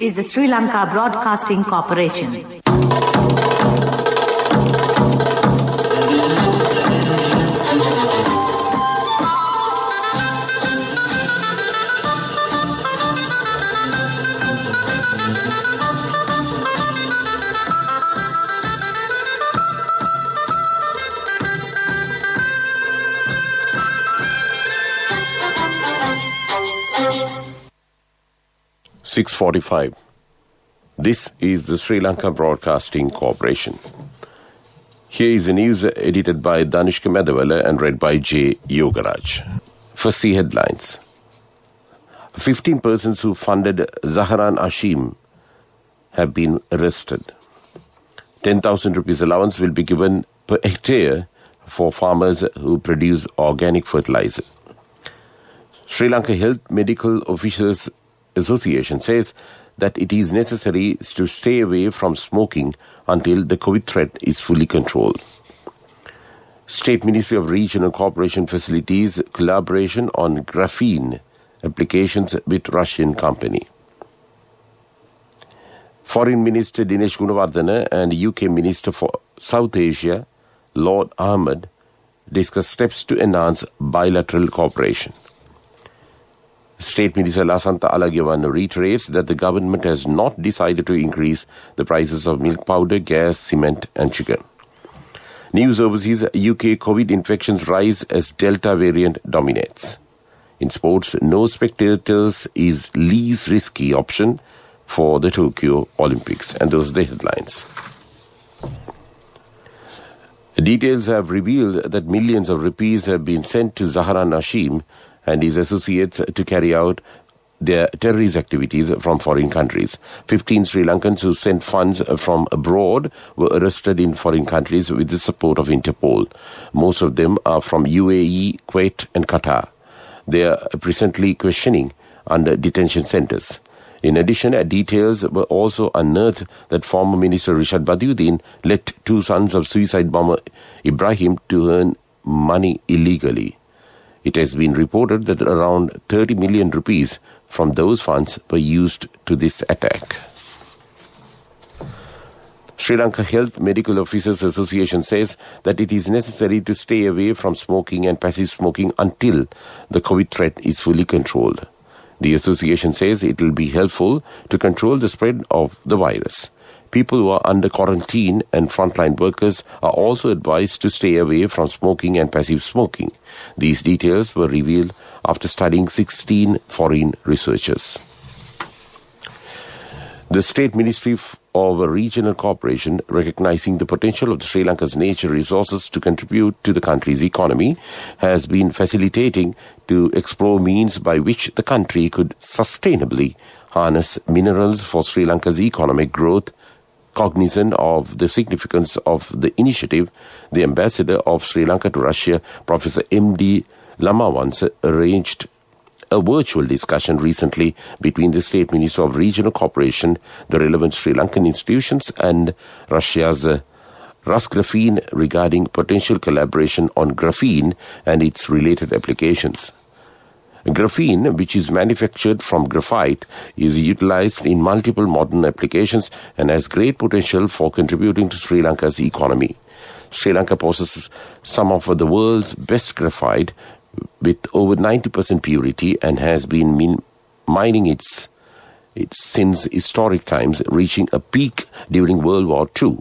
is the Sri Lanka Broadcasting Corporation. (6:45). This is the Sri Lanka Broadcasting Corporation. Here is the news edited by Danishka Medawala and read by J. Yogaraj. First, the headlines. 15 persons who funded Zaharan Hashim have been arrested. 10,000 rupees allowance will be given per hectare for farmers who produce organic fertilizer. Sri Lanka Health Medical Officers Association says that it is necessary to stay away from smoking until the COVID threat is fully controlled. State Ministry of Regional Cooperation facilitates collaboration on graphene applications with Russian company. Foreign Minister Dinesh Gunawardena and UK Minister for South Asia, Lord Ahmed, discussed steps to enhance bilateral cooperation. State Minister Lasantha Alagiawan reiterates that the government has not decided to increase the prices of milk powder, gas, cement and sugar. News overseas, UK COVID infections rise as Delta variant dominates. In sports, no spectators is least risky option for the Tokyo Olympics. And those are the headlines. Details have revealed that millions of rupees have been sent to Zaharan Hashim and his associates to carry out their terrorist activities from foreign countries. 15 Sri Lankans who sent funds from abroad were arrested in foreign countries with the support of Interpol. Most of them are from UAE, Kuwait and Qatar. They are presently questioning under detention centres. In addition, details were also unearthed that former Minister Rishad Badiuddin let two sons of suicide bomber Ibrahim to earn money illegally. It has been reported that around 30 million rupees from those funds were used to this attack. Sri Lanka Health Medical Officers Association says that it is necessary to stay away from smoking and passive smoking until the COVID threat is fully controlled. The association says it will be helpful to control the spread of the virus. People who are under quarantine and frontline workers are also advised to stay away from smoking and passive smoking. These details were revealed after studying 16 foreign researchers. The State Ministry of Regional Cooperation, recognizing the potential of Sri Lanka's nature resources to contribute to the country's economy, has been facilitating to explore means by which the country could sustainably harness minerals for Sri Lanka's economic growth. Cognizant of the significance of the initiative, the ambassador of Sri Lanka to Russia, Professor M.D. Lamawans, arranged a virtual discussion recently between the State Minister of Regional Cooperation, the relevant Sri Lankan institutions and Russia's Rusgraphene regarding potential collaboration on graphene and its related applications. Graphene, which is manufactured from graphite, is utilized in multiple modern applications and has great potential for contributing to Sri Lanka's economy. Sri Lanka possesses some of the world's best graphite with over 90% purity and has been mining it since historic times, reaching a peak during World War II.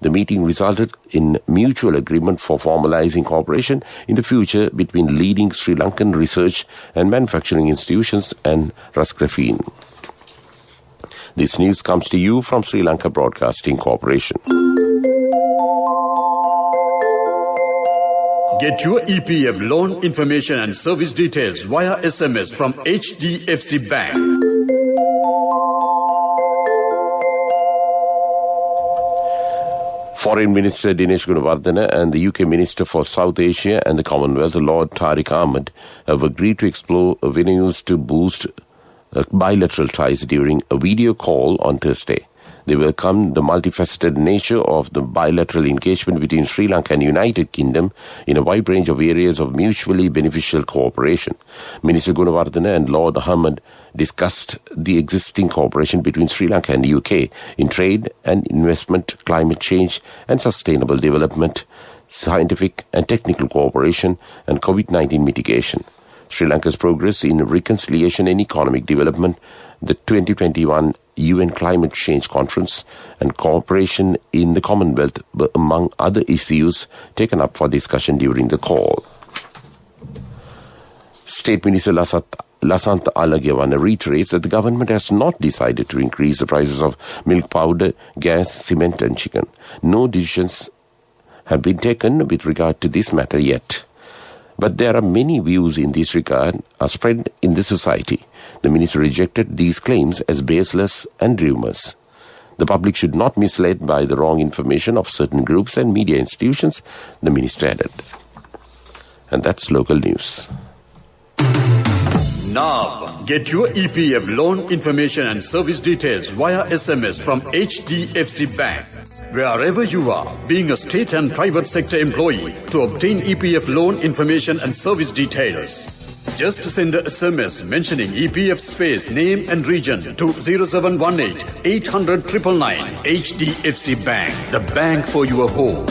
The meeting resulted in mutual agreement for formalizing cooperation in the future between leading Sri Lankan research and manufacturing institutions and Rusgraphene. This news comes to you from Sri Lanka Broadcasting Corporation. Get your EPF loan information and service details via SMS from HDFC Bank. Foreign Minister Dinesh Gunawardena and the UK Minister for South Asia and the Commonwealth, Lord Tariq Ahmed, have agreed to explore avenues to boost bilateral ties during a video call on Thursday. They welcomed the multifaceted nature of the bilateral engagement between Sri Lanka and United Kingdom in a wide range of areas of mutually beneficial cooperation. Minister Gunawardena and Lord Ahmed discussed the existing cooperation between Sri Lanka and the UK in trade and investment, climate change and sustainable development, scientific and technical cooperation and COVID-19 mitigation. Sri Lanka's progress in reconciliation and economic development, the 2021 UN Climate Change Conference and cooperation in the Commonwealth were among other issues taken up for discussion during the call. State Minister Lasantha Alagiawana reiterates that the government has not decided to increase the prices of milk powder, gas, cement and chicken. No decisions have been taken with regard to this matter yet. But there are many views in this regard are spread in the society. The minister rejected these claims as baseless and rumours. The public should not be misled by the wrong information of certain groups and media institutions, the minister added. And that's local news. Now, get your EPF loan information and service details via SMS from HDFC Bank. Wherever you are, being a state and private sector employee, to obtain EPF loan information and service details, just send a SMS mentioning EPF space, name and region to 0718 800 999. HDFC Bank, the bank for your home.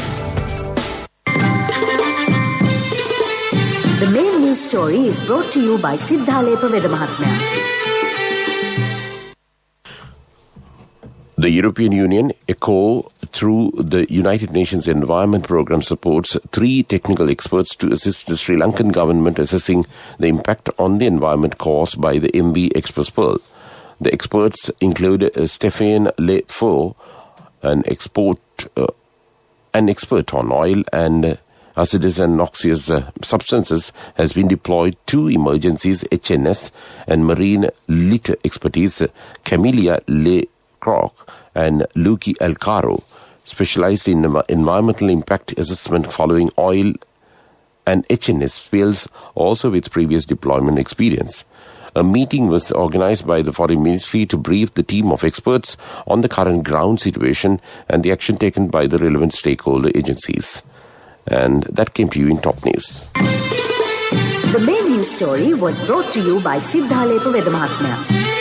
The main news story is brought to you by Siddhalepa Vedamahatmya. The European Union, ECHO, through the United Nations Environment Programme, supports 3 technical experts to assist the Sri Lankan government assessing the impact on the environment caused by the MV Express Pearl. The experts include Stéphane Le Faux, an expert on oil and hazardous and noxious substances, has been deployed to emergencies HNS and marine litter expertise Camelia Le Croc and Luki Alcaro, specialized in environmental impact assessment following oil and HNS spills, also with previous deployment experience. A meeting was organized by the Foreign Ministry to brief the team of experts on the current ground situation and the action taken by the relevant stakeholder agencies. And that came to you in top news. The main news story was brought to you by Siddhalepa Vedamahatmya.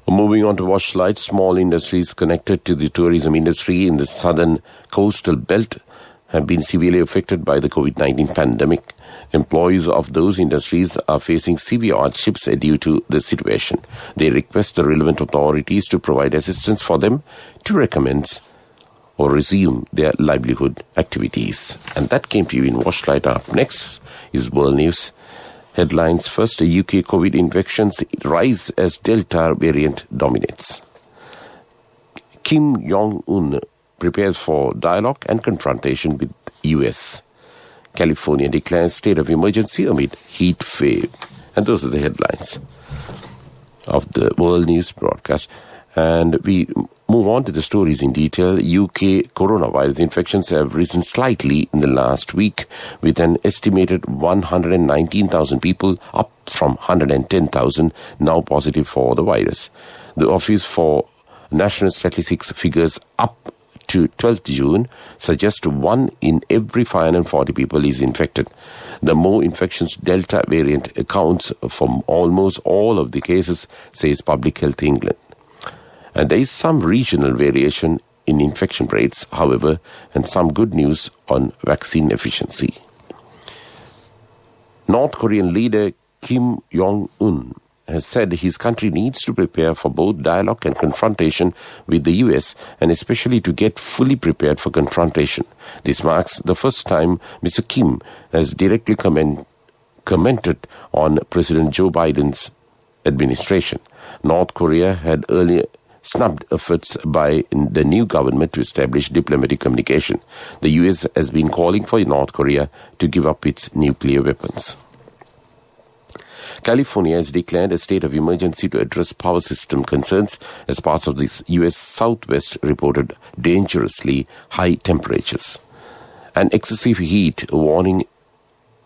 Moving on to Watchlight, small industries connected to the tourism industry in the southern coastal belt have been severely affected by the COVID-19 pandemic. Employees of those industries are facing severe hardships due to the situation. They request the relevant authorities to provide assistance for them to recommence or resume their livelihood activities. And that came to you in Watchlight. Up next is World News. Headlines first, UK COVID infections rise as Delta variant dominates. Kim Jong-un prepares for dialogue and confrontation with US. California declares state of emergency amid heat wave. And those are the headlines of the World News broadcast. And we move on to the stories in detail. UK coronavirus infections have risen slightly in the last week, with an estimated 119,000 people, up from 110,000, now positive for the virus. The Office for National Statistics figures up to 12th June suggest 1 in every 540 people is infected. The more infections Delta variant accounts for almost all of the cases, says Public Health England. And there is some regional variation in infection rates, however, and some good news on vaccine efficiency. North Korean leader Kim Jong-un has said his country needs to prepare for both dialogue and confrontation with the US, and especially to get fully prepared for confrontation. This marks the first time Mr. Kim has directly commented on President Joe Biden's administration. North Korea had earlier snubbed efforts by the new government to establish diplomatic communication. The US has been calling for North Korea to give up its nuclear weapons. California has declared a state of emergency to address power system concerns as parts of the US Southwest reported dangerously high temperatures. An excessive heat warning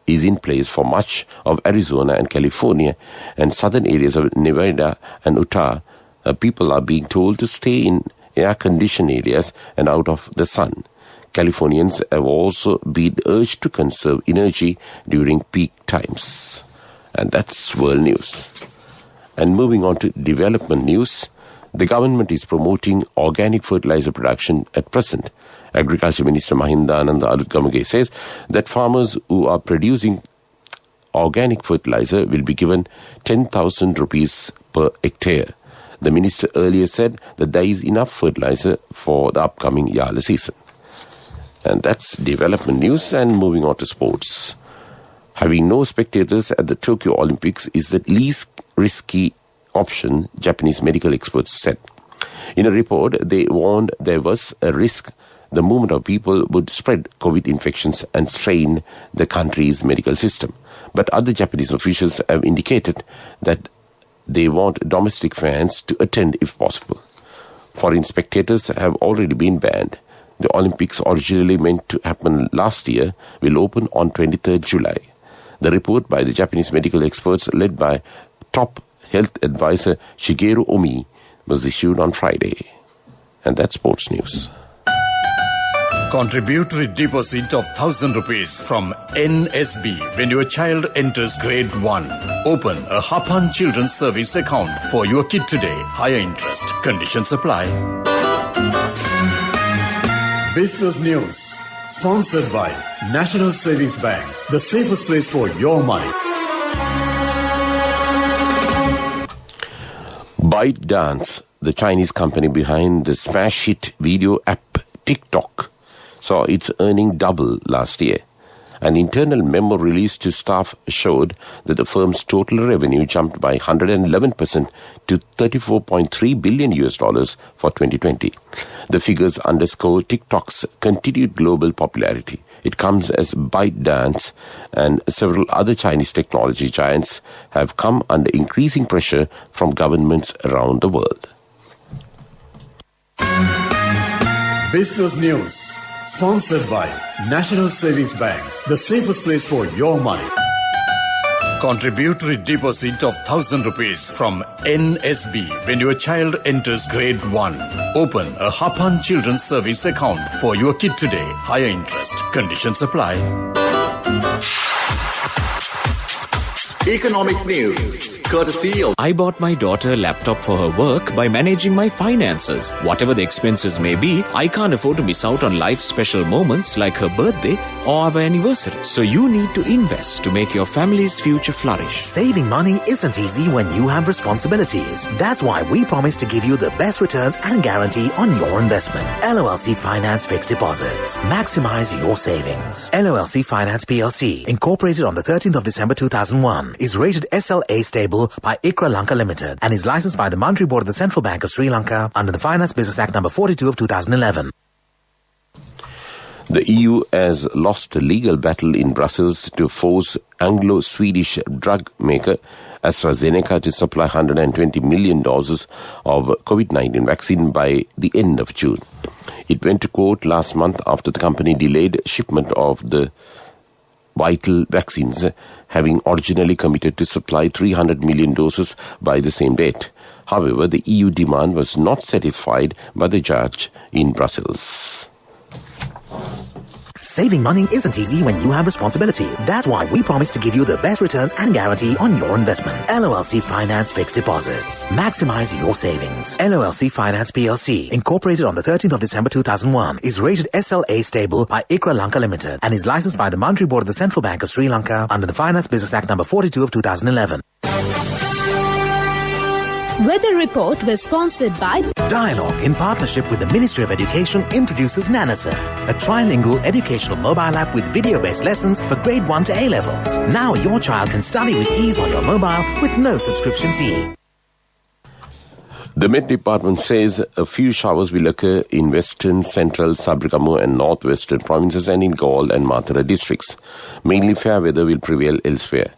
is in place for much of Arizona and California and southern areas of Nevada and Utah. People are being told to stay in air-conditioned areas and out of the sun. Californians have also been urged to conserve energy during peak times. And that's world news. And moving on to development news, the government is promoting organic fertilizer production at present. Agriculture Minister Mahindananda Alutgamage says that farmers who are producing organic fertilizer will be given 10,000 rupees per hectare. The minister earlier said that there is enough fertilizer for the upcoming Yala season. And that's development news. And moving on to sports. Having no spectators at the Tokyo Olympics is the least risky option, Japanese medical experts said. In a report, they warned there was a risk the movement of people would spread COVID infections and strain the country's medical system. But other Japanese officials have indicated that they want domestic fans to attend if possible. Foreign spectators have already been banned. The Olympics, originally meant to happen last year, will open on 23rd July. The report by the Japanese medical experts led by top health advisor Shigeru Omi was issued on Friday. And that's sports news. Contributory deposit of 1,000 rupees from NSB when your child enters grade 1. Open a Hapan Children's Service account for your kid today. Higher interest. Conditions apply. Business News. Sponsored by National Savings Bank. The safest place for your money. ByteDance, the Chinese company behind the smash hit video app TikTok, saw its earning double last year. An internal memo released to staff showed that the firm's total revenue jumped by 111% to $34.3 billion for 2020. The figures underscore TikTok's continued global popularity. It comes as ByteDance and several other Chinese technology giants have come under increasing pressure from governments around the world. Business News. Sponsored by National Savings Bank, the safest place for your money. Contributory deposit of 1,000 rupees from NSB when your child enters grade 1. Open a Hapan Children's Service account for your kid today. Higher interest. Conditions apply. Economic news. Courtesy of... I bought my daughter a laptop for her work by managing my finances. Whatever the expenses may be, I can't afford to miss out on life's special moments like her birthday or our anniversary. So you need to invest to make your family's future flourish. Saving money isn't easy when you have responsibilities. That's why we promise to give you the best returns and guarantee on your investment. LOLC Finance Fixed Deposits. Maximize your savings. LOLC Finance PLC, incorporated on the 13th of December 2001, is rated SLA stable by ICRA Lanka Limited and is licensed by the Monetary Board of the Central Bank of Sri Lanka under the Finance Business Act number 42 of 2011. The EU has lost a legal battle in Brussels to force Anglo-Swedish drug maker AstraZeneca to supply $120 million of COVID-19 vaccine by the end of June. It went to court last month after the company delayed shipment of the vital vaccines, having originally committed to supply 300 million doses by the same date. However, the EU demand was not satisfied by the judge in Brussels. Saving money isn't easy when you have responsibility. That's why we promise to give you the best returns and guarantee on your investment. LOLC Finance Fixed Deposits. Maximize your savings. LOLC Finance PLC, incorporated on the 13th of December 2001, is rated SLA stable by ICRA Lanka Limited and is licensed by the Monetary Board of the Central Bank of Sri Lanka under the Finance Business Act number 42 of 2011. Weather Report was sponsored by Dialogue, in partnership with the Ministry of Education, introduces Nanasa, a trilingual educational mobile app with video-based lessons for grade 1 to A-levels. Now your child can study with ease on your mobile with no subscription fee. The Met Department says a few showers will occur in western, central, Sabaragamu and northwestern provinces and in Galle and Mathura districts. Mainly fair weather will prevail elsewhere.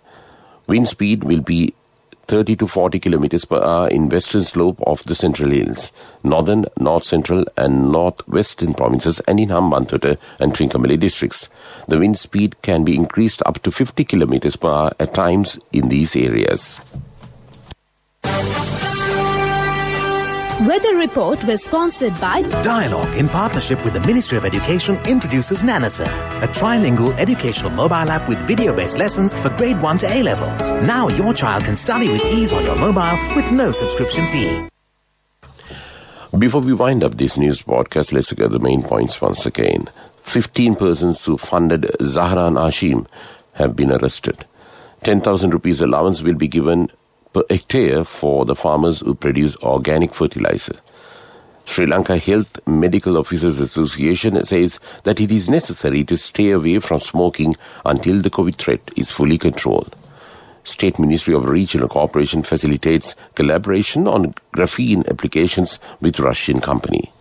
Wind speed will be 30 to 40 kilometers per hour in western slope of the Central Hills, northern, north-central and north-western provinces, and in Hambantota and Trincomalee districts. The wind speed can be increased up to 50 kilometers per hour at times in these areas. Weather report was sponsored by Dialogue, in partnership with the Ministry of Education, introduces Nanasa, a trilingual educational mobile app with video-based lessons for grade 1 to A-levels. Now your child can study with ease on your mobile with no subscription fee. Before we wind up this news broadcast, let's look at the main points once again. 15 persons who funded Zahran Hashim have been arrested. 10,000 rupees allowance will be given per hectare for the farmers who produce organic fertilizer. Sri Lanka Health Medical Officers Association says that it is necessary to stay away from smoking until the COVID threat is fully controlled. State Ministry of Regional Cooperation facilitates collaboration on graphene applications with Russian company.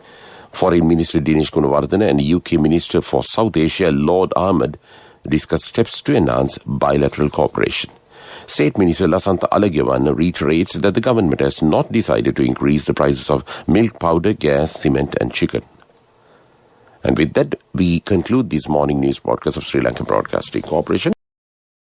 Foreign Minister Dinesh Gunawardena and UK Minister for South Asia Lord Ahmed discuss steps to enhance bilateral cooperation. State Minister Lasantha Alagyawan reiterates that the government has not decided to increase the prices of milk powder, gas, cement and chicken. And with that, we conclude this morning news broadcast of Sri Lankan Broadcasting Corporation.